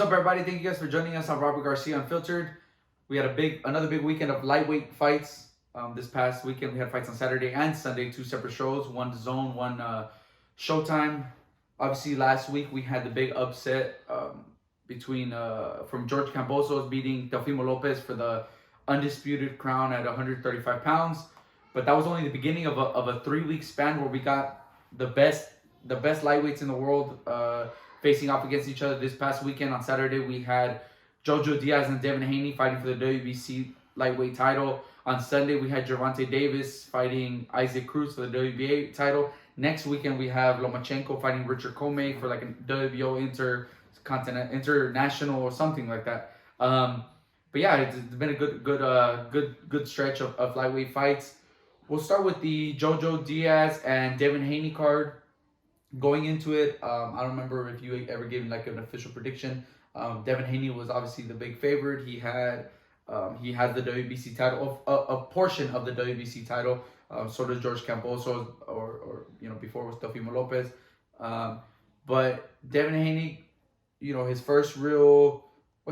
up, everybody? Thank you guys for joining us on Robert Garcia Unfiltered. We had another big weekend of lightweight fights. This past weekend, we had fights on Saturday and Sunday, 2 separate shows, one DAZN, one Showtime. Obviously, last week we had the big upset between from George Kambosos beating Teofimo Lopez for the undisputed crown at 135 pounds. But that was only the beginning of a 3-week span where we got the best lightweights in the world facing off against each other. This past weekend on Saturday, we had Jojo Diaz and Devin Haney fighting for the WBC Lightweight title. On Sunday, we had Gervonta Davis fighting Isaac Cruz for the WBA title. Next weekend, we have Lomachenko fighting Richard Commey for like a WBO international or something like that. But yeah, it's been a good stretch of lightweight fights. We'll start with the Jojo Diaz and Devin Haney card. Going into it, I don't remember if you ever gave like an official prediction. Devin Haney was obviously the big favorite. He has the WBC title, a portion of the WBC title. So does George Kambosos, or before was Teofimo Lopez. But Devin Haney, his first real,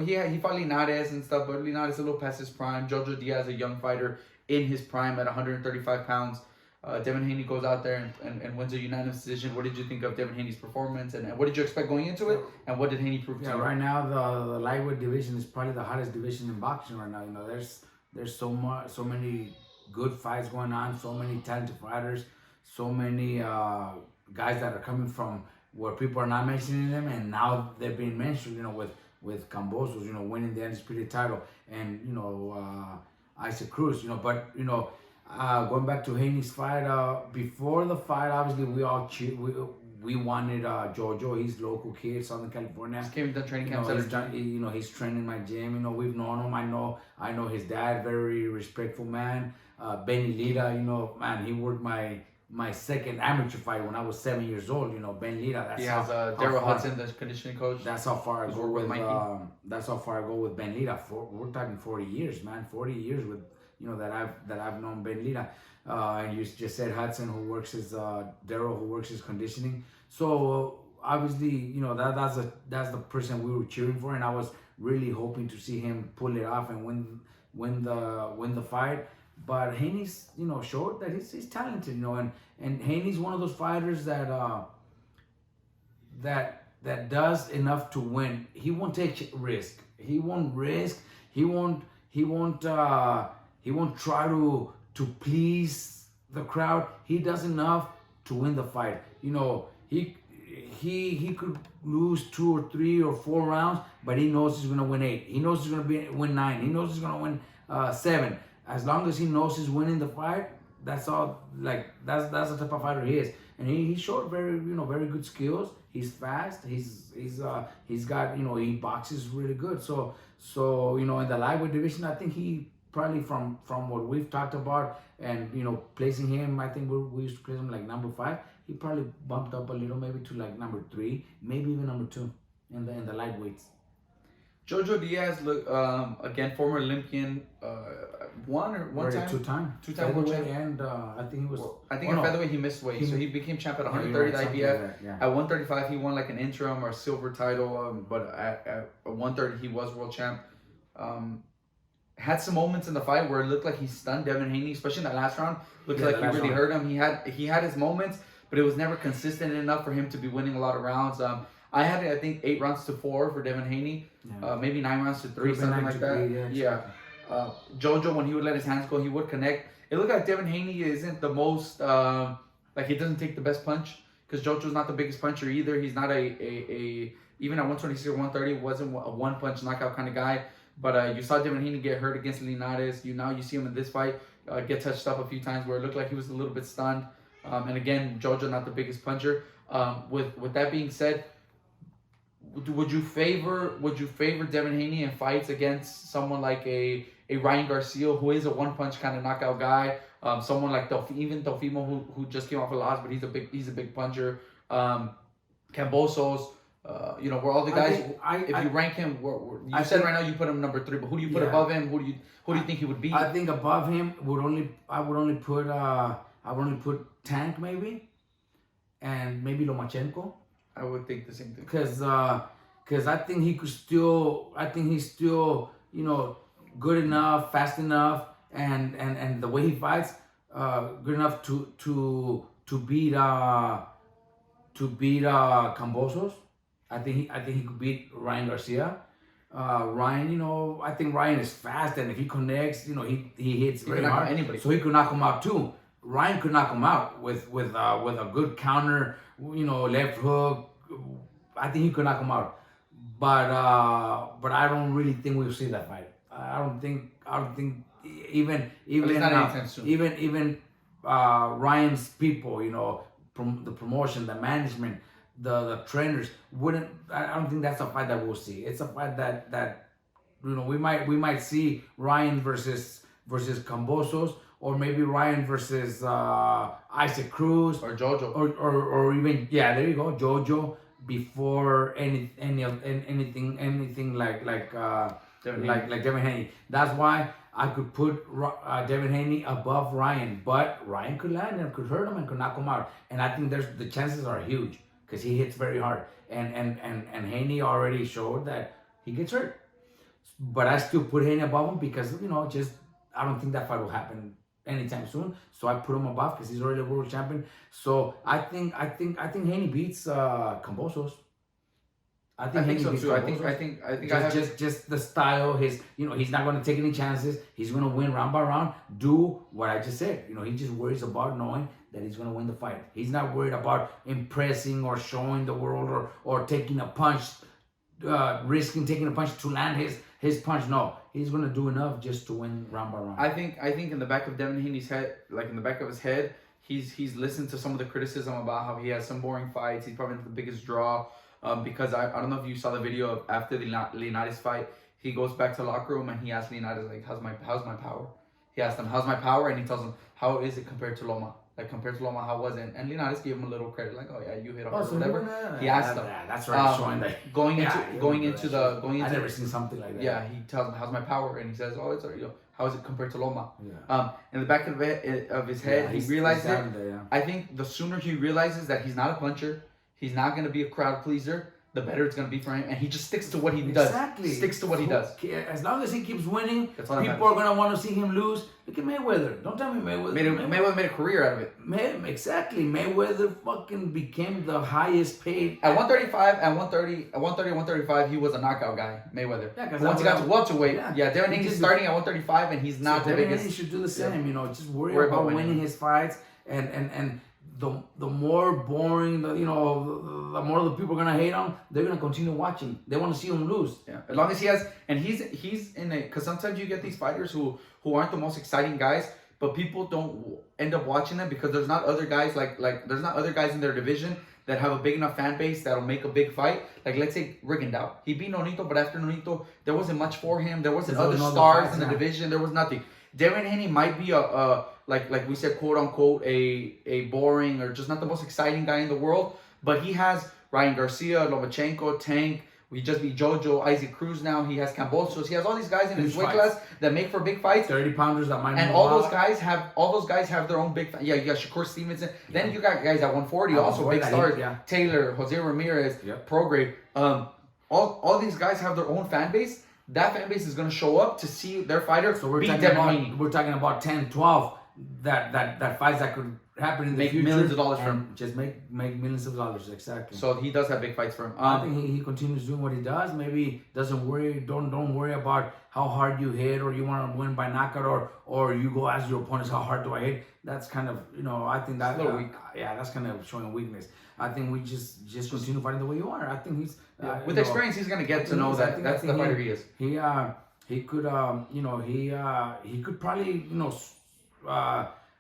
he fought Linares and stuff, but Linares a little past his prime. Jojo Diaz, a young fighter in his prime at 135 pounds. Devin Haney goes out there and wins a unanimous decision. What did you think of Devin Haney's performance, and what did you expect going into it, and what did Haney prove to you? Right now the lightweight division is probably the hottest division in boxing right now. There's so many good fights going on, so many talented fighters, so many guys that are coming from where people are not mentioning them, and now they're being mentioned. With Kambosos, winning the undisputed title, and Isaac Cruz, but going back to Haney's fight, before the fight, obviously we all we wanted Jojo. He's local kid, Southern California. Just came to training camp. He's training my gym. We've known him. I know his dad, very respectful man. Benny Lira, man, he worked my second amateur fight when I was 7 years old. Ben Lira. He has Daryl Hudson, the conditioning coach. That's how far I go with that's how far I go with Ben Lira. We're talking 40 years, man. 40 years with that I've known Ben Lira. And you just said Hudson, who works his Daryl, who works his conditioning. So obviously, that's the person we were cheering for, and I was really hoping to see him pull it off and win the fight. But Haney's showed that he's talented, and Haney's one of those fighters that does enough to win. He won't take risk. He won't risk. He won't try to please the crowd. He does enough to win the fight. He could lose 2 or 3 or 4 rounds, but he knows he's gonna win 8. He knows he's gonna win 9. He knows he's gonna win 7. As long as he knows he's winning the fight, that's all. That's the type of fighter he is, and he showed very good skills. He's fast. He's got he boxes really good. So in the lightweight division, I think he probably from what we've talked about, and placing him, I think we used to place him like number 5. He probably bumped up a little, maybe to like number 3, maybe even number 2 in the lightweights. Jojo Diaz, again, former Olympian, two-time world champ, and I think he was. at featherweight he missed weight, so he became champ at 130 IBF. At 135 he won like an interim or silver title, but at 130 he was world champ. Had some moments in the fight where it looked like he stunned Devin Haney, especially in that last round. Looked like he really hurt him. He had his moments, but it was never consistent enough for him to be winning a lot of rounds. I had it, I think, 8 rounds to 4 for Devin Haney, maybe 9 rounds to 3, something like that. Jojo, when he would let his hands go, he would connect. It looked like Devin Haney isn't the most he doesn't take the best punch, because Jojo's not the biggest puncher either. He's not a even at 126 or 130 wasn't a one-punch knockout kind of guy. But you saw Devin Haney get hurt against Linares. You see him in this fight get touched up a few times where it looked like he was a little bit stunned. And again, Jojo not the biggest puncher. With that being said, would you favor Devin Haney in fights against someone like a Ryan Garcia, who is a one-punch kind of knockout guy? Someone like Teofimo, who just came off a loss, but he's a big puncher. Cambosos. Where all the guys, if you rank him, you said right now you put him number 3, but who do you put above him? Who do you think he would be? I think above him I would only put Tank maybe, and maybe Lomachenko. I would think the same thing. Because because I think he's still, you know, good enough, fast enough, and the way he fights, good enough to beat Cambosos. I think he could beat Ryan Garcia. Ryan, you know, I think Ryan is fast, and if he connects, you know, he hits very hard. Anybody. So he could knock him out too. Ryan could knock him out with a good counter, you know, left hook. I think he could knock him out. But I don't really think we'll see that fight. I don't think even Ryan's people, you know, the promotion, the management, the trainers wouldn't. I don't think that's a fight that we'll see. It's a fight that you know, we might see Ryan versus Cambosos, or maybe Ryan versus Isaac Cruz or Jojo, or even, yeah, there you go, Jojo, before anything like Devin Haney. That's why I could put Devin Haney above Ryan, but Ryan could land and could hurt him and could knock him out. And I think the chances are huge because he hits very hard. And Haney already showed that he gets hurt. But I still put Haney above him because, you know, just I don't think that fight will happen anytime soon. So I put him above because he's already a world champion. So I think Haney beats Cambosos. I think so too. I think just the style. His, you know, he's not going to take any chances. He's going to win round by round. Do what I just said. You know, he just worries about knowing that he's going to win the fight. He's not worried about impressing or showing the world or taking a punch, risking taking a punch to land his punch. No, he's going to do enough just to win round by round. I think in the back of Devin Haney's head, like in the back of his head, he's listened to some of the criticism about how he has some boring fights. He's probably the biggest draw. Because I don't know if you saw the video of after the Leonidas fight, he goes back to the locker room and he asks Leonidas, like, how's my power? He asked him, how's my power? And he tells him, how is it compared to Loma? Like, compared to Loma, how was it? And Leonidas gave him a little credit, like, oh yeah, you hit him or whatever. He asked him. Yeah, that's right. Showing that. I've never seen something like that. Yeah, he tells him, how's my power? And he says, oh, it's, you know, how is it compared to Loma? Yeah. In the back of his head, he realized it. There, yeah. I think the sooner he realizes that he's not a puncher, he's not going to be a crowd pleaser, the better it's going to be for him. And he just sticks to what he does. Sticks to what he does. As long as he keeps winning, people are matters. going to want to see him lose. Look at Mayweather. Don't tell me Mayweather. Mayweather made a career out of it. Exactly. Mayweather fucking became the highest paid. At 135, at 135, he was a knockout guy, Mayweather. Yeah, once he got to welterweight, Devin Haney's starting at 135 and he's not the biggest. Devin Haney should do the same, you know, just worry about winning his fights and the more boring, the more the people are gonna hate him, they're gonna continue watching. They want to see him lose. Yeah, as long as he has, and he's in a, because sometimes you get these fighters who aren't the most exciting guys, but people don't end up watching them because there's not other guys like there's not other guys in their division that have a big enough fan base that'll make a big fight. Like, let's say Rigondeaux, he beat Nonito, but after Nonito, there wasn't much for him. There wasn't other stars in the division. There was nothing. Devin Haney might be a like we said, quote unquote, a boring or just not the most exciting guy in the world, but he has Ryan Garcia, Lomachenko, Tank. We just beat Jojo, Isaac Cruz now. He has Cambosos. He has all these guys in his weight class that make for big fights. 30-pounders that might. And all those guys have their own big. Yeah, you got Shakur Stevenson. Yeah. Then you got guys at 140, also big stars. Taylor, Jose Ramirez, Prograde. All these guys have their own fan base. That fan base is going to show up to see their fighter beat Devin Haney. We're talking about 10, 12 that fights that could happen in the future. Make millions of dollars for him. Just make millions of dollars, exactly. So he does have big fights for him. I think he continues doing what he does. Maybe doesn't worry. Don't worry about how hard you hit or you want to win by knockout or you go ask your opponents how hard do I hit. That's kind of, I think that's a little weak. Yeah, that's kind of showing weakness. I think we just continue fighting the way you are. I think he's with experience, he's gonna get to know that that's the fighter he is. He could he could probably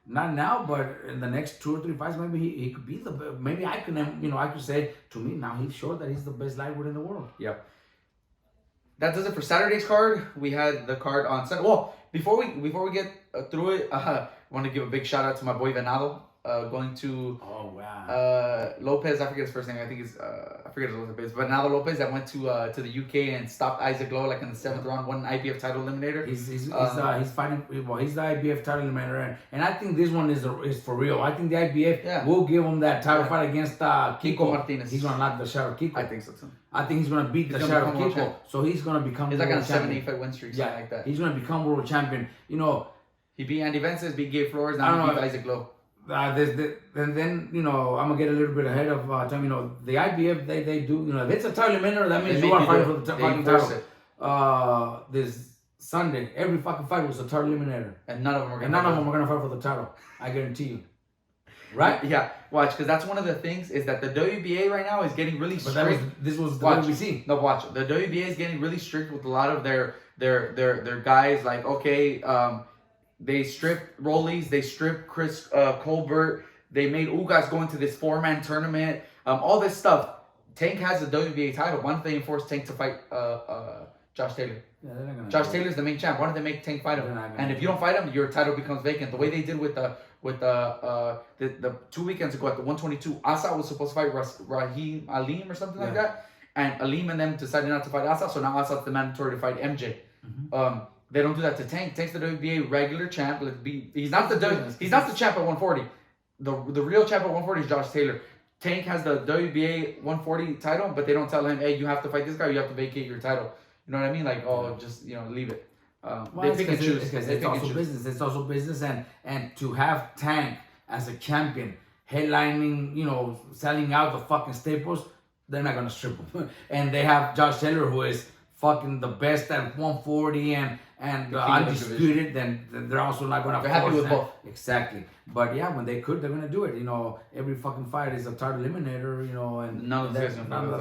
not now, but in the next 2 or 3 fights, maybe he could be maybe I could say to me now he's sure that he's the best lightweight in the world. Yep. That does it for Saturday's card. We had the card on Sunday. Well, before we get through it, I want to give a big shout out to my boy Venado. going to Oh wow. Lopez. I forget his first name. I think it's I forget his Lopez. But now the Lopez that went to the UK and stopped Isaac Lowe like in the 7th round, won an IBF title eliminator. He's fighting. Well, he's the IBF title eliminator, and I think this one is for real. I think the IBF will give him that title fight against Kiko Martinez. He's gonna knock the shot of Kiko. I think so too. I think he's gonna beat the shot of Kiko. So he's gonna become. He's like on a champion. 7-8 fight win streak, something like that. He's gonna become world champion. You know. He beat Andy Vences, beat Gabe Flores, now he beat Isaac Lowe. And then you know I'm gonna get a little bit ahead of time. You know the IBF they do. You know if it's a title eliminator, that means you are fighting for the fucking title. This Sunday, every fucking fight was a title eliminator, and none of them are gonna fight for the title. I guarantee you. Right? Yeah. Watch, because that's one of the things is that the WBA right now is getting really strict. This was the WBC. No, watch. The WBA is getting really strict with a lot of their guys. Like, okay, they stripped Rollies, they stripped Chris Colbert, they made Ugas go into this 4-man tournament. All this stuff. Tank has the WBA title. Why don't they enforce Tank to fight Josh Taylor? Yeah, they're not gonna Josh Taylor's the main champ. Why don't they make Tank fight him? And if you don't fight him, your title becomes vacant. The way they did with the 2 weekends ago at the 122, Asa was supposed to fight Raheem Aleem or something like that, and Aleem and them decided not to fight Asa, so now Asa's the mandatory to fight MJ. They don't do that to Tank. Tank's the WBA regular champ. He's not the champ at 140. The real champ at 140 is Josh Taylor. Tank has the WBA 140 title, but they don't tell him, hey, you have to fight this guy, you have to vacate your title. You know what I mean? Like, just leave it. They pick and choose. It's also business. It's also business, and to have Tank as a champion, headlining, selling out the fucking Staples, they're not gonna strip him. And they have Josh Taylor, who is fucking the best at 140 and undisputed. Then they're also not gonna. They're happy with both. Exactly. But yeah, when they could, they're gonna do it. Every fucking fight is a title eliminator. And none of those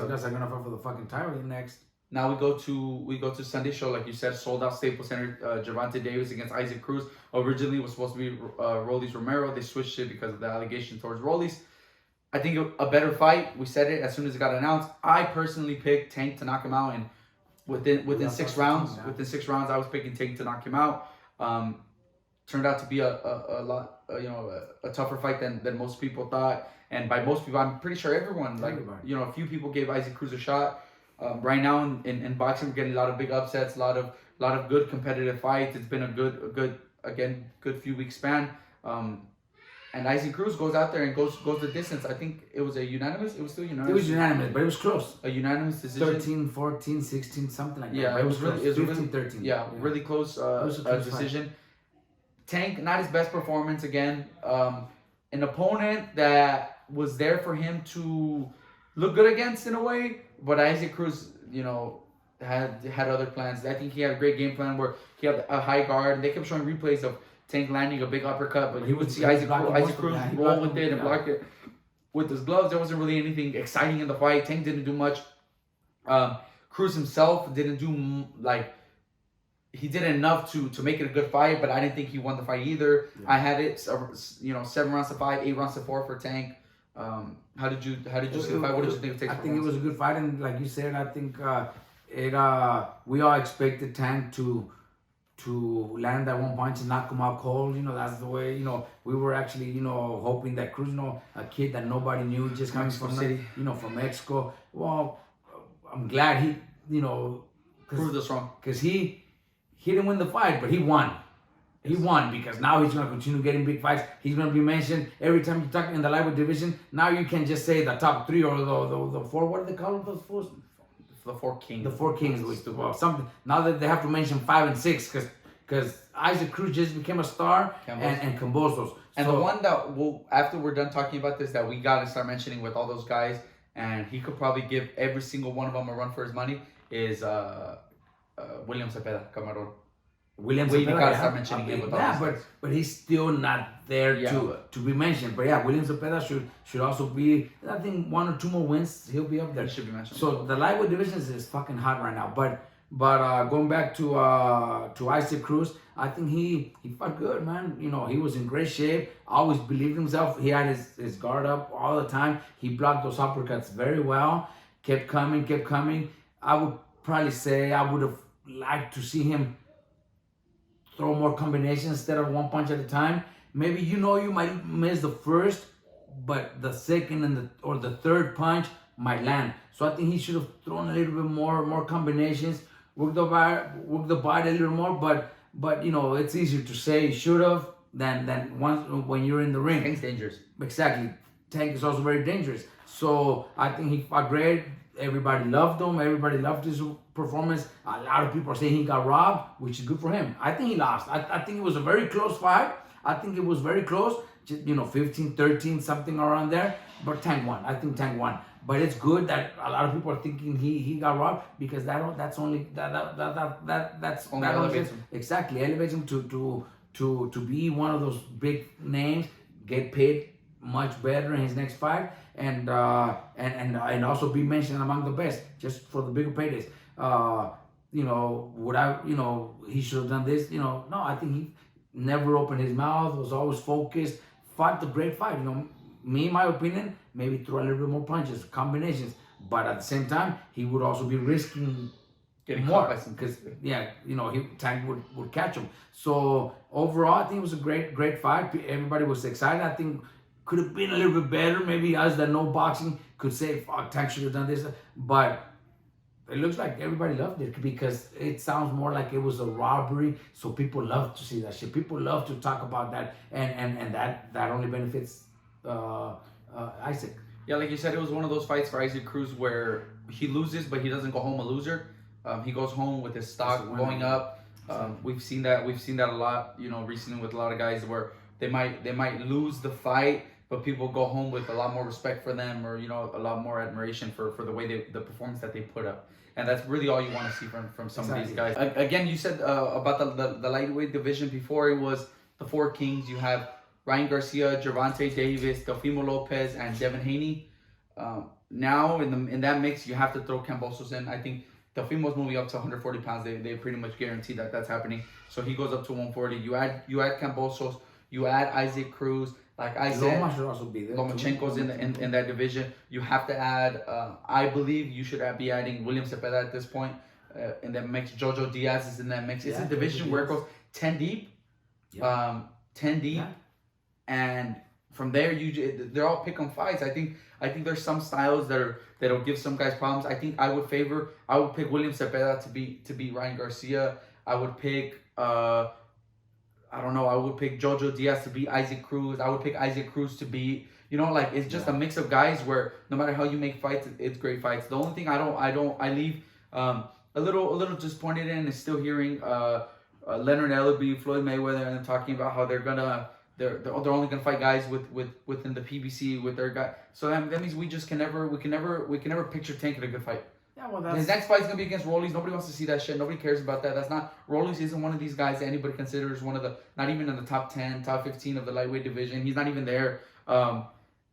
guys are gonna fight for the fucking title next. Now we go to Sunday show, like you said, sold out Staples Center. Gervonta Davis against Isaac Cruz. Originally was supposed to be Rollies Romero. They switched it because of the allegation towards Rollies. I think a better fight. We said it as soon as it got announced. I personally picked Tank to knock him out, and within 6 rounds. Within 6 rounds, I was picking Tank to knock him out. Turned out to be a lot, a tougher fight than most people thought. And by most people, I'm pretty sure everyone, a few people gave Isaac Cruz a shot. Right now in boxing, we're getting a lot of big upsets, a lot of good competitive fights. It's been a good few week span. And Isaac Cruz goes out there and goes the distance. I think it was a unanimous. It was still unanimous. It was unanimous, but it was close. A unanimous decision. 13, 14, 16, something like that. Yeah, it was really, 15, 13. Yeah, really close decision. Fight. Tank, not his best performance again. An opponent that was there for him to look good against in a way, but Isaac Cruz, had other plans. I think he had a great game plan where he had a high guard. They kept showing replays of Tank landing a big uppercut, but he would see Isaac Cruz roll with it and block it with his gloves. There wasn't really anything exciting in the fight. Tank didn't do much. Cruz himself didn't do he did enough to make it a good fight, but I didn't think he won the fight either. Yeah. I had it, 7 rounds to 5, 8 rounds to 4 for Tank. How did you see the fight? What did you think of Tank's I think it was a good fight, and like you said, I think we all expected Tank to land that one punch and knock him out cold. That's the way. We were actually hoping that Cruz, a kid that nobody knew, just coming from city, from Mexico. Well, I'm glad he, proved us wrong, because he didn't win the fight, but he won. He won because now he's going to continue getting big fights. He's going to be mentioned every time you talk in the lightweight division. Now you can just say the top 3 or the 4. What do they call them? Those fools? The 4 kings. The 4 kings. Something. Now that they have to mention 5 and 6 because Isaac Cruz just became a star and Cambosos. And the one that after we're done talking about this, that we got to start mentioning with all those guys, and he could probably give every single one of them a run for his money, is William Cepeda, Camarón. William Cepeda, you gotta start mentioning him with all but he's still not there to be mentioned. But yeah, William Cepeda should also be. I think 1 or 2 more wins, he'll be up there. He should be mentioned. So the lightweight division is fucking hot right now. But going back to Isaac Cruz, I think he fought good, man. He was in great shape. Always believed himself. He had his guard up all the time. He blocked those uppercuts very well. Kept coming. I would probably say I would have liked to see him throw more combinations instead of one punch at a time. maybe you might miss the first, but the second or the third punch might land. So I think he should have thrown a little bit more combinations, work the body a little more. But it's easier to say should have than once when you're in the ring. Tank's dangerous. Exactly. Tank is also very dangerous. So I think he fought great. Everybody loved him. Everybody loved his performance. A lot of people are saying he got robbed, which is good for him. I think he lost. I think it was a very close fight. I think it was very close. Just, 15-13, something around there. But Tank won. I think Tank won. But it's good that a lot of people are thinking he got robbed, because that's only elevates him. Exactly, elevates him to be one of those big names, get paid much better in his next fight, and also be mentioned among the best just for the bigger paydays. He should have done this. No, I think he never opened his mouth, was always focused, fought the great fight. Me, in my opinion, maybe throw a little bit more punches, combinations, but at the same time, he would also be risking getting more, caught by some, because Tank would catch him. So overall, I think it was a great fight. Everybody was excited. I think could have been a little bit better. Maybe us that know boxing could say, "Fuck, Tank should have done this," but it looks like everybody loved it, because it sounds more like it was a robbery. So people love to see that shit. People love to talk about that, and that only benefits Isaac. Yeah, like you said, it was one of those fights for Isaac Cruz where he loses, but he doesn't go home a loser. He goes home with his stock going up. We've seen that a lot, recently with a lot of guys where they might lose the fight, but people go home with a lot more respect for them, or a lot more admiration for the way the performance that they put up. And that's really all you want to see from some of these guys. Again, you said about the lightweight division before. It was the four kings. You have Ryan Garcia, Gervonta Davis, Teofimo Lopez, and Devin Haney. Now in that mix, you have to throw Kambosos in. I think Teofimo's moving up to 140 pounds. They pretty much guarantee that's happening. So he goes up to 140. You add Kambosos. You add Isaac Cruz. Like I said, Loma should also be there. Lomachenko's in that division. You have to add. I believe you should be adding William Cepeda at this point in that mix. Jojo Diaz is in that mix. It's a division where it goes 10 deep. 10 deep. Yeah. And from there, they're all pick 'em fights. I think there's some styles that'll give some guys problems. I think I would pick William Cepeda to beat Ryan Garcia. I would pick I would pick Jojo Diaz to beat Isaac Cruz. I would pick Isaac Cruz to beat, it's just a mix of guys where no matter how you make fights, it's great fights. The only thing I leave a little disappointed in is still hearing Leonard Ellerbe, Floyd Mayweather, and talking about how they're only gonna fight guys within the PBC with their guy. So that means we can never picture Tank in a good fight. Yeah, well, his next fight's gonna be against Rollies. Nobody wants to see that shit. Nobody cares about that. Rollies isn't one of these guys that anybody considers one of the, not even in the top 10, top 15 of the lightweight division. He's not even there.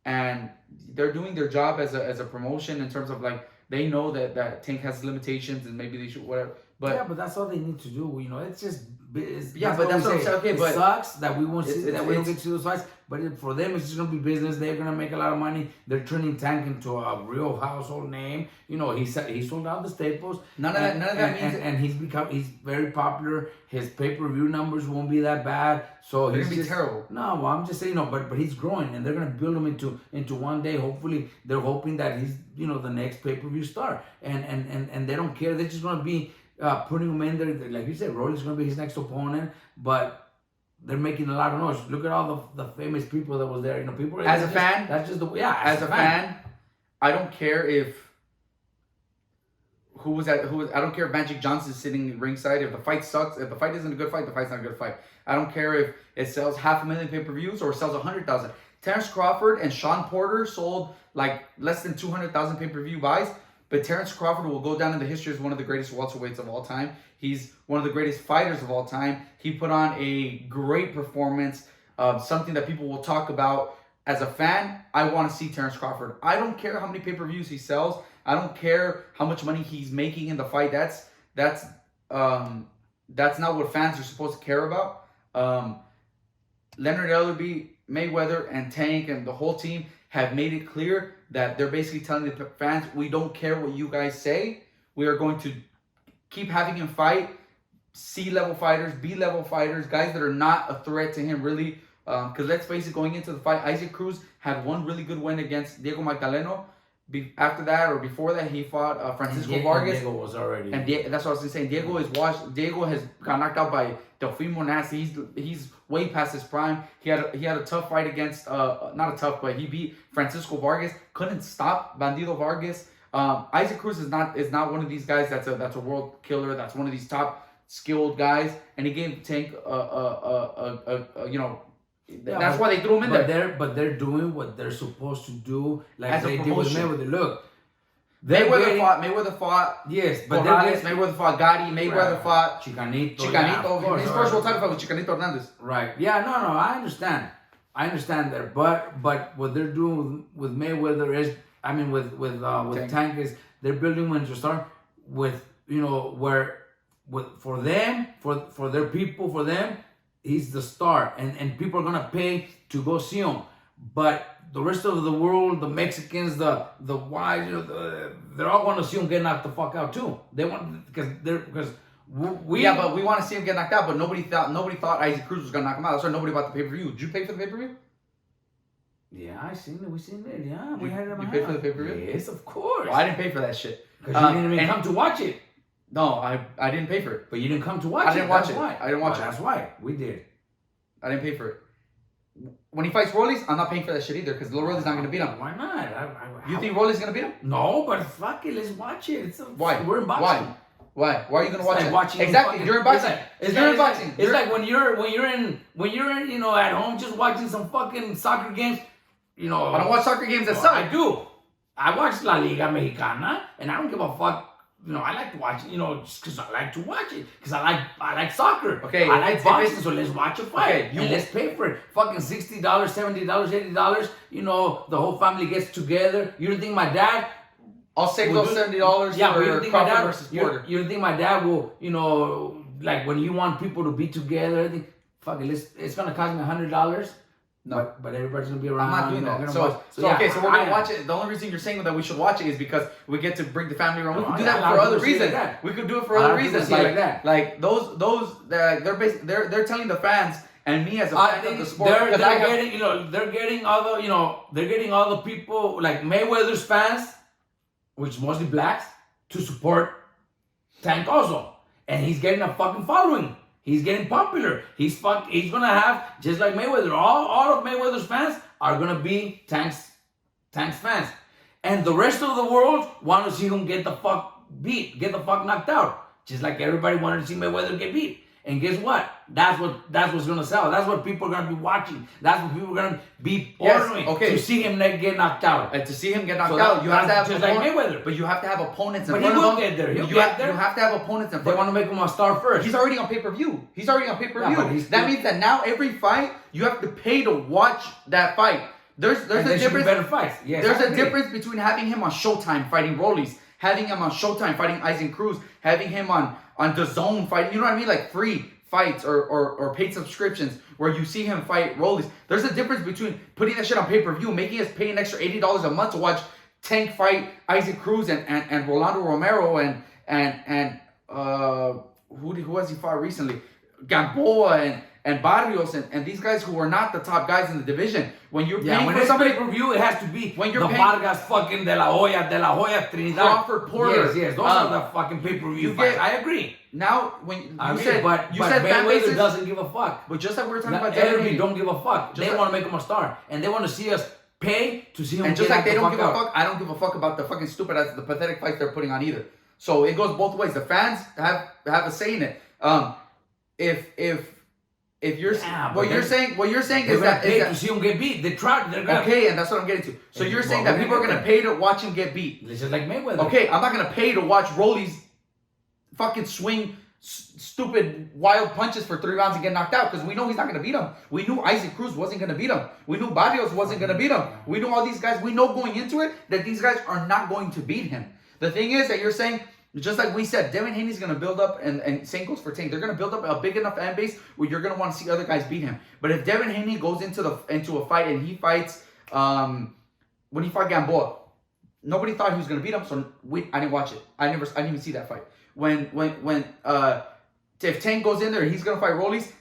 And they're doing their job as a promotion in terms of they know that Tank has limitations and maybe they should whatever. But that's all they need to do. It's just. That's what I'm saying. Okay, it sucks that we won't see that we don't get to those fights. But for them, it's just gonna be business. They're gonna make a lot of money. They're turning Tank into a real household name. He sold out the Staples. None of that means. And he's very popular. His pay-per-view numbers won't be that bad. So they're gonna be terrible. No, well, I'm just saying but he's growing, and they're gonna build him into one day. Hopefully, they're hoping that he's the next pay-per-view star. And they don't care. They're just gonna be. Putting him in there, like you said, Rolly's going to be his next opponent, but they're making a lot of noise. Look at all the famous people that was there. People. As a fan, that's just as a fan, I don't care if I don't care if Magic Johnson's sitting ringside. If the fight sucks, if the fight isn't a good fight, the fight's not a good fight. I don't care if it sells 500,000 pay-per-views or sells 100,000. Terrence Crawford and Sean Porter sold less than 200,000 pay-per-view buys. But Terrence Crawford will go down in the history as one of the greatest welterweights of all time. He's one of the greatest fighters of all time. He put on a great performance, something that people will talk about. As a fan, I want to see Terrence Crawford. I don't care how many pay-per-views he sells. I don't care how much money he's making in the fight. That's not what fans are supposed to care about. Leonard Ellerbe, Mayweather, and Tank, and the whole team have made it clear that they're basically telling the fans, we don't care what you guys say. We are going to keep having him fight C-level fighters, B-level fighters, guys that are not a threat to him really Because let's face it, going into the fight, Isaac Cruz had one really good win against Diego Magdaleno. After that or before that, he fought Francisco Vargas. Diego was already. And that's what I was saying. Diego is washed. Diego has got knocked out by Delfin Monassi. He's way past his prime. He had a tough fight against not a tough, but he beat Francisco Vargas. Couldn't stop Bandido Vargas. Isaac Cruz is not one of these guys that's a world killer. That's one of these top skilled guys. And he gave Tank that's why they threw him in there. But they're doing what they're supposed to do, like as they did with Mayweather. Look, Mayweather fought. Yes, but Mayweather fought Gotti. Mayweather fought Chicanito. Yeah, his first world title fight was Chicanito Hernandez. Right. Yeah. No. I understand that. But what they're doing with Mayweather is, I mean, with Tank is they're building when to start with, for their people, for them. He's the star, and people are gonna pay to go see him. But the rest of the world, the Mexicans, the whites, they're all gonna see him get knocked the fuck out too. They want because we. Yeah, but we want to see him get knocked out. But nobody thought Isaac Cruz was gonna knock him out. That's why nobody bought the pay-per-view. Did you pay for the pay-per-view? Yeah, I seen it. We seen it. Yeah, we had it. You paid for the pay-per-view? Yes, of course. Well, I didn't pay for that shit. Because you didn't even come to watch it. No, I didn't pay for it. But you didn't come to watch it. I didn't watch it. I didn't watch it. That's why. We did. I didn't pay for it. When he fights Rollies, I'm not paying for that shit either because Rollies not going to beat him. Why not? You think Rollies going to beat him? No, but fuck it. Let's watch it. Why? We're in boxing. Why are you going to watch it? Watching exactly. You're in boxing. You're in boxing. It's like when you're in at home just watching some fucking soccer games. I don't watch soccer games at Sun. I do. I watch La Liga Mexicana, and I don't give a fuck. I like to watch it, just because I like to watch it. Because I like soccer. Okay. I like boxing, so let's watch a fight. Okay, and let's pay for it. Fucking $60, $70, $80. The whole family gets together. You don't think my dad... I'll save those $70 for Crawford versus Porter. You don't think my dad will, like when you want people to be together, fuck it, it's going to cost me $100. No, but everybody's gonna be around. I'm not doing that. So we're gonna watch it. The only reason you're saying that we should watch it is because we get to bring the family around. We could do that for other reasons. We could do it for other reasons, like those. They're telling the fans and me as a fan of the sport. They're getting all the people like Mayweather's fans, which is mostly blacks, to support Tank also, and he's getting a fucking following. He's getting popular. He's gonna have, just like Mayweather, all of Mayweather's fans are gonna be Tank's fans. And the rest of the world want to see him get the fuck beat, get the fuck knocked out. Just like everybody wanted to see Mayweather get beat. And guess what? That's what's gonna sell. That's what people are gonna be watching. That's what people are gonna be ordering to see him get knocked out. And to see him get knocked out, you have to have just like Mayweather. But you have to have opponents in front of him. But he will get there. You have to have opponents in front. They want to make him a star first. He's already on pay-per-view. That means that now every fight you have to pay to watch that fight. There's a difference. Better fights. Yes, there's a difference between having him on Showtime fighting Rollies, having him on Showtime fighting Isaac Cruz, having him on DAZN fighting. You know what I mean? Like free fights or paid subscriptions where you see him fight Rollies. There's a difference between putting that shit on pay-per-view, making us pay an extra $80 a month to watch Tank fight Isaac Cruz and Rolando Romero and who has he fought recently? Gamboa and Barrios and these guys who are not the top guys in the division. When you're paying for somebody pay-per-view, it has to be when you're paying Vargas, fucking De La Hoya, Trinidad, Crawford, Porter. Yes, those are the fucking pay-per-view fights. I agree. Now, when you said Mayweather doesn't give a fuck. But just like we were talking about, everybody don't give a fuck. They want to make him a star, and they want to see us pay to see him. And just like they don't give a fuck, I don't give a fuck about the fucking stupid ass, the pathetic fights they're putting on either. So it goes both ways. The fans have a say in it. If you're what you're saying is that to see him get beat. They're gonna okay, and that's what I'm getting to. So you're saying that people are gonna pay to watch him get beat. It's just like Mayweather. Okay, I'm not gonna pay to watch Rollies fucking swing stupid wild punches for 3 rounds and get knocked out because we know he's not gonna beat him. We knew Isaac Cruz wasn't gonna beat him. We knew Barrios wasn't gonna beat him. We knew all these guys. We know going into it that these guys are not going to beat him. The thing is that you're saying, just like we said, Devin Haney's going to build up, and same goes for Tank. They're going to build up a big enough fan base where you're going to want to see other guys beat him. But if Devin Haney goes into a fight and he fights, when he fought Gamboa, nobody thought he was going to beat him, so I didn't watch it. I didn't even see that fight. If Tank goes in there and he's going to fight Rollies,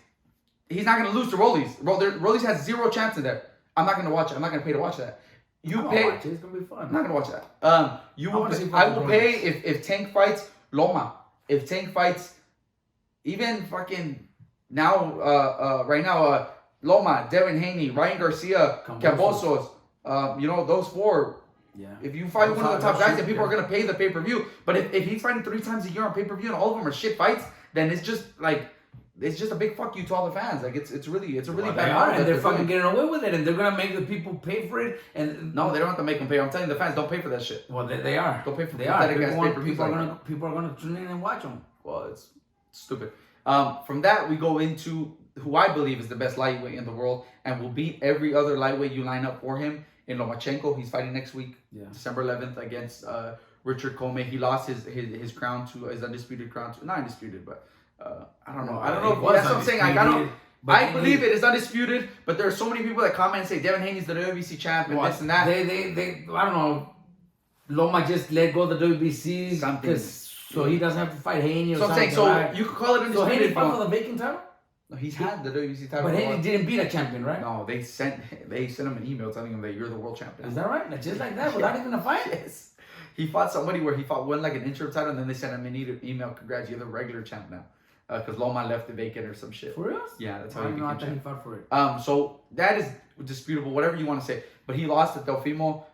he's not going to lose to Rollies. Rollies has 0 chance in there. I'm not going to watch it. I'm not going to pay to watch that. You pay. Watch it. It's gonna be fun. I'm not gonna watch that. You will. I will pay if Tank fights Loma. If Tank fights, even fucking now. Right now, Loma, Devin Haney, Ryan Garcia, Cambosos. Those 4. Yeah. If you fight one of the top guys, then people are gonna pay the pay-per-view. But if he's fighting 3 times a year on pay-per-view and all of them are shit fights, then it's just a big fuck you to all the fans. Like it's a really bad. And they're fucking getting away with it, and they're gonna make the people pay for it. And no, they don't have to make them pay. I'm telling the fans, don't pay for that shit. Well, they are. Don't pay for they are. pay-per-views. People are gonna tune in and watch them. Well, it's stupid. From that, we go into who I believe is the best lightweight in the world and will beat every other lightweight you line up for him in Lomachenko. He's fighting next week, December 11th, against Richard Commey. He lost his crown to his undisputed crown to, not undisputed, but I don't know. I don't know. That's what I'm saying. I believe it is undisputed, but there are so many people that comment and say Devin Haney's the WBC champ and this and that. They I don't know. Loma just let go of the WBC so he doesn't have to fight Haney or something. So I'm saying, so you could call it undisputed. So Haney fought for the vacant title? No, he's had the WBC title. But Haney didn't beat a champion, right? No, they sent him an email telling him that you're the world champion. Is that right? Just like that, without even a fight? Yes. He fought somebody where he won like an interim title, and then they sent him an email, congrats, you're the regular champ now. Because Loma left the vacant or some shit. For real? Yeah, that's how he became champ. He fought for it. So that is disputable, whatever you want to say. But he lost to Teofimo.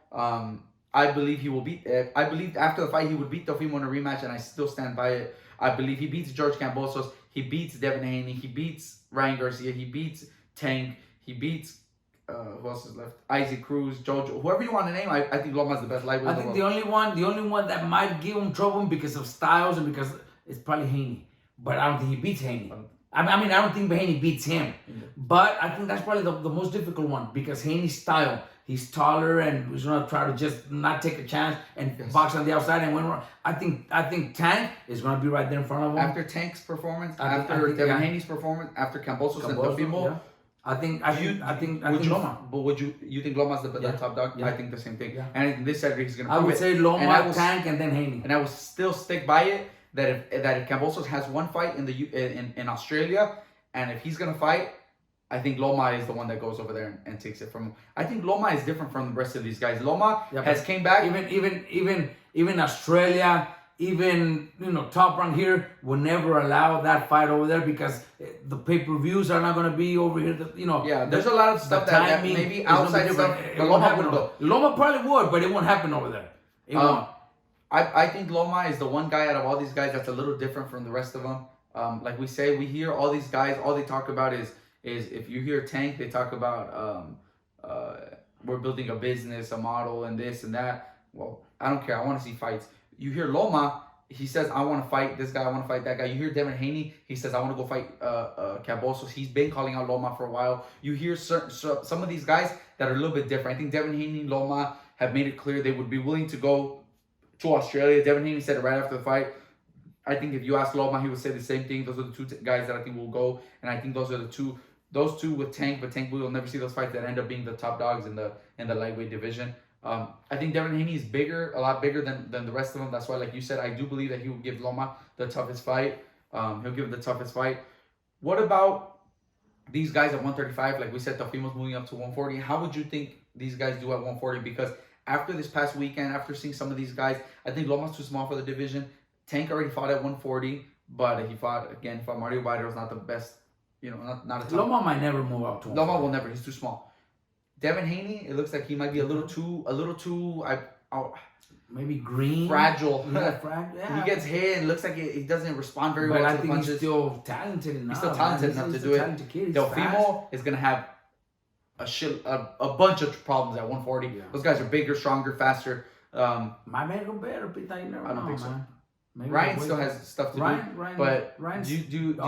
I believe he will beat. I believe after the fight he would beat Teofimo in a rematch, and I still stand by it. I believe he beats George Cambosos. He beats Devin Haney. He beats Ryan Garcia. He beats Tank. He beats who else is left? Isaac Cruz, Jojo, whoever you want to name. I think Loma's the best lightweight. I think the only one that might give him trouble because of styles and because it's probably Haney. But I don't think he beats Haney. I mean, I don't think Haney beats him. But I think that's probably the most difficult one because Haney's style. He's taller and he's gonna try to just not take a chance and box on the outside and win. I think Tank is gonna be right there in front of him. After Tank's performance, after Devin Haney's performance, after Cambosos and Teofimo, I think Loma. But would you think Loma's the top dog? Yeah. I think the same thing. Yeah. And this Saturday he's gonna. I would say Loma, Tank, and then Haney. And I will still stick by it that if Cambosos has one fight in Australia, and if he's gonna fight, I think Loma is the one that goes over there and takes it from him. I think Loma is different from the rest of these guys. Loma has came back. Even Australia, even Top Rank here will never allow that fight over there because the pay-per-views are not going to be over here. There's a lot of stuff that maybe outside stuff. But Loma would go. Loma probably would, but it won't happen over there. It won't. I think Loma is the one guy out of all these guys that's a little different from the rest of them. Like we say, we hear all these guys. All they talk about is if you hear Tank, they talk about we're building a business, a model, and this and that. Well, I don't care. I want to see fights. You hear Loma, he says, I want to fight this guy, I want to fight that guy. You hear Devin Haney, he says, I want to go fight Cambosos. He's been calling out Loma for a while. You hear some of these guys that are a little bit different. I think Devin Haney and Loma have made it clear they would be willing to go to Australia. Devin Haney said it right after the fight. I think if you ask Loma, he would say the same thing. Those are the 2 guys that I think will go. And I think those are the two. Those 2 with Tank, but Tank, we will never see those fights that end up being the top dogs in the lightweight division. I think Devin Haney is a lot bigger than the rest of them. That's why, like you said, I do believe that he will give Loma the toughest fight. He'll give him the toughest fight. What about these guys at 135? Like we said, Teofimo's moving up to 140. How would you think these guys do at 140? Because after this past weekend, after seeing some of these guys, I think Loma's too small for the division. Tank already fought at 140, but he fought Mario Baidero's not the best. Not a top. Loma might never move up to 140. Loma will never. He's too small. Devin Haney, it looks like he might be a little too. Maybe green. Fragile. Yeah. He gets hit and looks like he doesn't respond very well to the punches. But I think he's still talented enough. He's still talented enough to do it. Teofimo is going to have a bunch of problems at 140. Yeah. Those guys are bigger, stronger, faster. My man go better, but I don't think so. Maybe Ryan still has stuff to do. But do you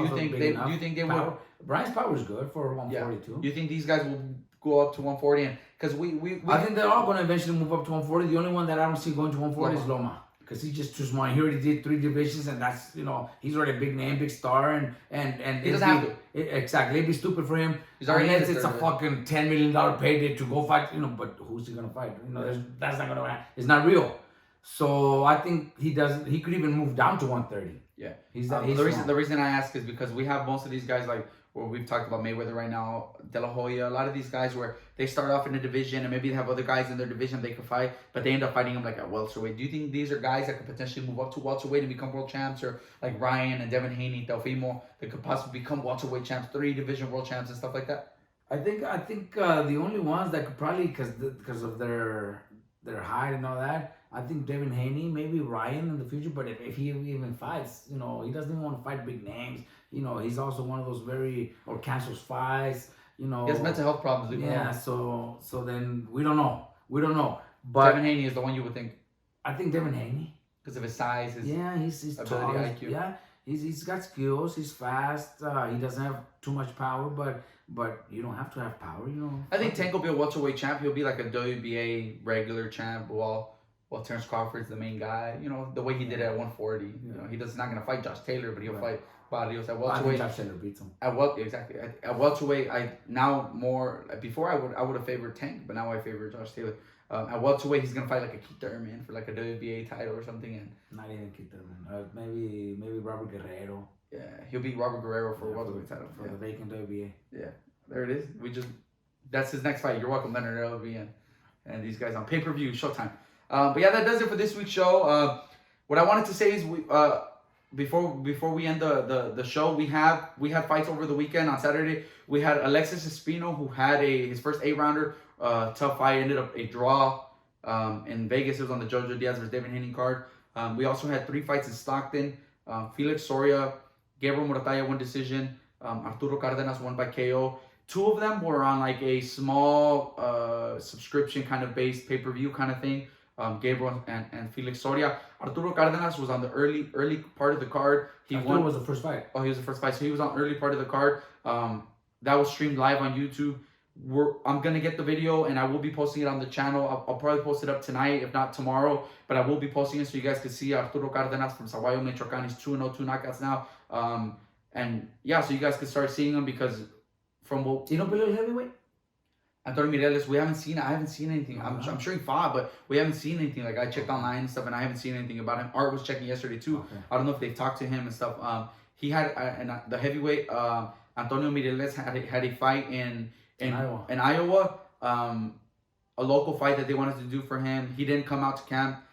think they would? Ryan's power is good for 142. You think these guys will go up to 140? And because we I think they're all going to eventually move up to 140. The only one that I don't see going to 140 is Loma. Because he's just too smart. He already did 3 divisions, and that's he's already a big name, big star, and he doesn't have to. Exactly, it'd be stupid for him. He's already unless it's a fucking $10 million payday to go fight. But who's he gonna fight? That's not gonna happen. It's not real. So I think he doesn't. He could even move down to 130. Yeah. He's the reason I ask is because we have most of these guys like where we've talked about Mayweather right now, De La Hoya, a lot of these guys where they start off in a division and maybe they have other guys in their division they could fight, but they end up fighting them like at welterweight. Do you think these are guys that could potentially move up to welterweight and become world champs, or like Ryan and Devin Haney, Teofimo, that could possibly become welterweight champs, 3 division world champs and stuff like that? I think the only ones that could probably because of their height and all that. I think Devin Haney, maybe Ryan in the future, but if he even fights, he doesn't even want to fight big names. He's also one of those or cancels fights. He has mental health problems. Yeah, so then we don't know. But Devin Haney is the one you would think. I think Devin Haney because of his size, his he's tall. IQ. Yeah, he's got skills. He's fast. He doesn't have too much power, but you don't have to have power. I think Tank will be a welterweight champ. He'll be like a WBA regular champ. Well, Terrence Crawford's the main guy. The way he did it at 140. He's not gonna fight Josh Taylor, but he'll fight Barrios at welterweight. Josh Taylor beats him. Exactly. At welterweight, before I would have favored Tank, but now I favor Josh Taylor. At welterweight, he's gonna fight like a Keith Thurman for like a WBA title or something, and not even Keith Thurman. Maybe Robert Guerrero. Yeah, he'll beat Robert Guerrero for a welterweight title for the vacant WBA. Yeah, there it is. That's his next fight. You're welcome, Leonard Elvey and these guys on pay-per-view, Showtime. But yeah, that does it for this week's show. What I wanted to say is before we end the show, we had fights over the weekend. On Saturday, we had Alexis Espino, who had his first 8-rounder tough fight, ended up a draw in Vegas. It was on the Jojo Diaz versus Devin Haney card. We also had 3 fights in Stockton. Felix Soria, Gabriel Morataya won decision. Arturo Cardenas won by KO. 2 of them were on like a small subscription kind of based pay-per-view kind of thing. Gabriel and Felix Soria. Arturo Cardenas was on the early part of the card. Arturo was the first fight. Oh, he was the first fight. So he was on early part of the card. That was streamed live on YouTube. I'm going to get the video and I will be posting it on the channel. I'll probably post it up tonight, if not tomorrow. But I will be posting it so you guys can see Arturo Cardenas from Saguayo, Michoacan. He's 2-0, 2 knockouts now. And yeah, so you guys can start seeing him because from what... You know below heavyweight? Antonio Mireles, I haven't seen anything. I'm sure he fought, but we haven't seen anything. Like, I checked online and stuff, and I haven't seen anything about him. Art was checking yesterday, too. Okay. I don't know if they've talked to him and stuff. He had, the heavyweight, Antonio Mireles had a fight in Iowa. A local fight that they wanted to do for him. He didn't come out to camp.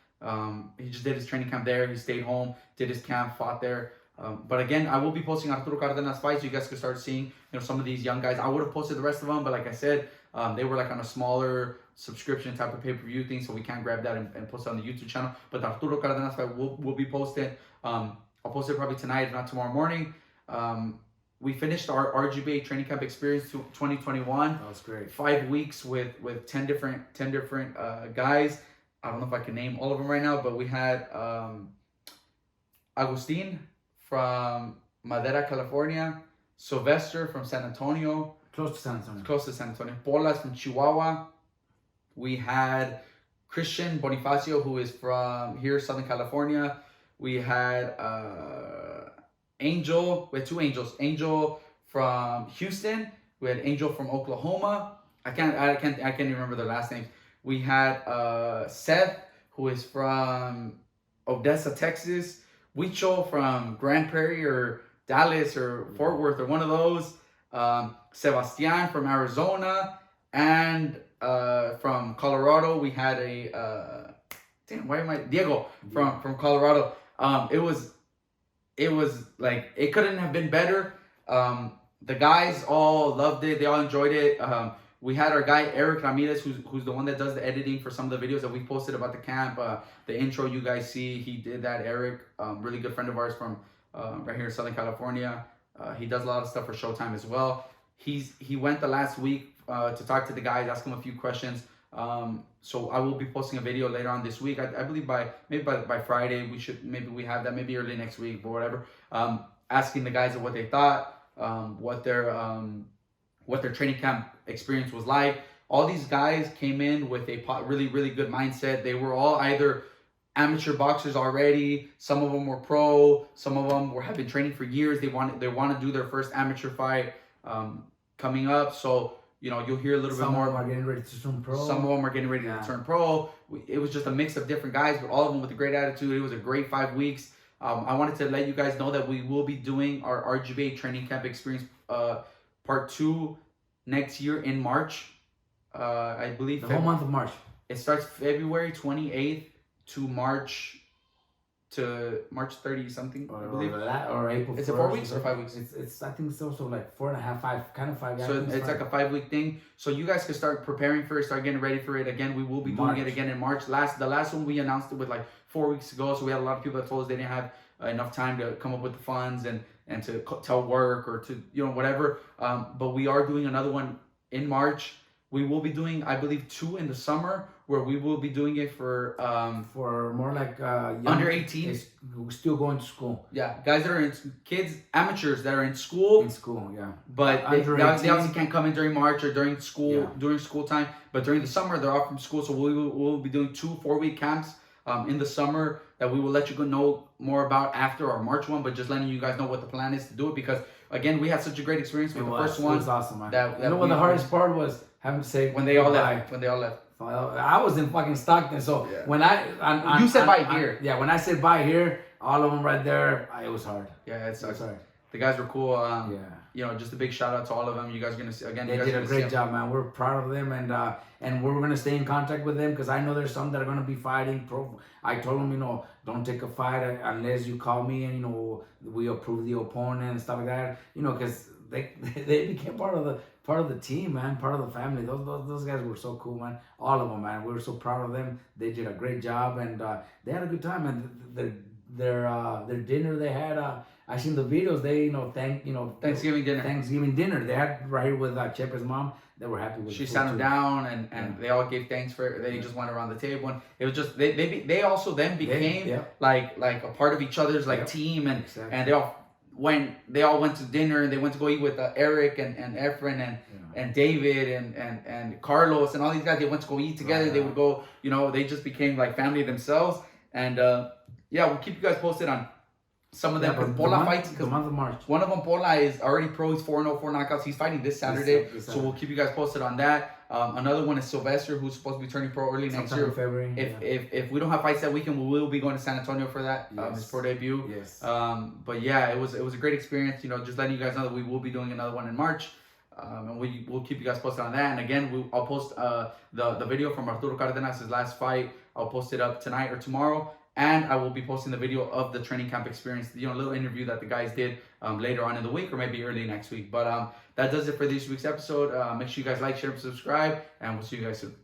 He just did his training camp there. He stayed home, did his camp, fought there. But again, I will be posting Arturo Cardenas fights so you guys can start seeing, some of these young guys. I would have posted the rest of them, but like I said, they were like on a smaller subscription type of pay-per-view thing, so we can't grab that and post it on the YouTube channel. But the Arturo Cardenas fight will be posted. I'll post it probably tonight, if not tomorrow morning. We finished our RGBA training camp experience 2021. That was great. 5 weeks with 10 different guys. I don't know if I can name all of them right now, but we had Agustin from Madera, California. Sylvester from San Antonio. Close to San Antonio. Polas from Chihuahua. We had Christian Bonifacio, who is from here, Southern California. We had Angel. We had 2 Angels. Angel from Houston. We had Angel from Oklahoma. I can't even remember their last names. We had Seth, who is from Odessa, Texas. Huicho from Grand Prairie or Dallas or Fort Worth or one of those. Sebastian from Arizona, and from Colorado we had Diego from Colorado. It was like, it couldn't have been better. The guys all loved it. They all enjoyed it. We had our guy Eric Ramirez, who's the one that does the editing for some of the videos that we posted about the camp. The intro you guys see, he did that. Eric, really good friend of ours from right here in Southern California. He does a lot of stuff for Showtime as well. He went the last week to talk to the guys, ask them a few questions. So I will be posting a video later on this week. I believe by Friday we have that, maybe early next week or whatever. Asking the guys what they thought, what their training camp experience was like. All these guys came in with a really, really good mindset. They were all either amateur boxers already. Some of them were pro. Some of them have been training for years. They want to do their first amateur fight coming up. So, you'll hear a little bit more. Some of them are getting ready to turn pro. Some of them are getting ready to turn pro. It was just a mix of different guys, but all of them with a great attitude. It was a great 5 weeks. I wanted to let you guys know that we will be doing our RGBA training camp experience part 2 next year in March. I believe the whole month of March. It starts February 28th to March 30 something, I believe. Or April 1st. Is it 4 weeks or 5 weeks? It's I think it's also like 4.5, 5, kind of 5. So it's like a 5-week thing. So you guys can start preparing for it, start getting ready for it. Again, we will be doing it again in March. The last one we announced it with like 4 weeks ago. So we had a lot of people that told us they didn't have enough time to come up with the funds and to tell work or to, you know, whatever. But we are doing another one in March. We will be doing, I believe, 2 in the summer, where we will be doing it for more like young, under 18, still going to school. Yeah, guys that are amateurs that are in school. In school, yeah. But they obviously can't come in during March or during school time. But during the summer, they're off from school, so we'll be doing 2 4-week camps in the summer that we will let you know more about after our March one. But just letting you guys know what the plan is to do it, because again, we had such a great experience with the first one. It was awesome, man. You know what the hardest part was? Having to say when they all left. I was in fucking Stockton, so when you said bye here. Yeah, when I said bye here, all of them right there, it was hard. Yeah, it sucks. hard. The guys were cool. You know, just a big shout out to all of them. You guys are gonna see again. They did a great job, man. We're proud of them, and we're gonna stay in contact with them, because I know there's some that are gonna be fighting. I told them, you know, don't take a fight unless you call me, and you know, we approve the opponent and stuff like that. You know, because they became part of the team, man, part of the family. Those guys were so cool, man. All of them, man. We were so proud of them. They did a great job, and they had a good time. And their dinner they had. I seen the videos. They Thanksgiving dinner. They had right here with Chepe's mom. They were happy with. She sat them down, and they all gave thanks for it. They just went around the table, and it was just they also then became like a part of each other's team, and they all went to dinner, and they went to go eat with Eric and Efren and David and Carlos and all these guys. They went to go eat together. They would go, you know, they just became like family themselves. And we'll keep you guys posted on some of them. Pola fights, the month of March. One of them, Pola, is already pro. He's 4-0, 4 knockouts. He's fighting this Saturday. So we'll keep you guys posted on that. Another one is Sylvester, who's supposed to be turning pro early next year. In February. If we don't have fights that weekend, we will be going to San Antonio for that. His pro debut. Yes. But yeah, it was a great experience. You know, just letting you guys know that we will be doing another one in March. And we'll keep you guys posted on that. And again, I'll post the video from Arturo Cardenas' last fight. I'll post it up tonight or tomorrow. And I will be posting the video of the training camp experience, you know, a little interview that the guys did later on in the week, or maybe early next week. But that does it for this week's episode. Make sure you guys like, share, and subscribe, and we'll see you guys soon.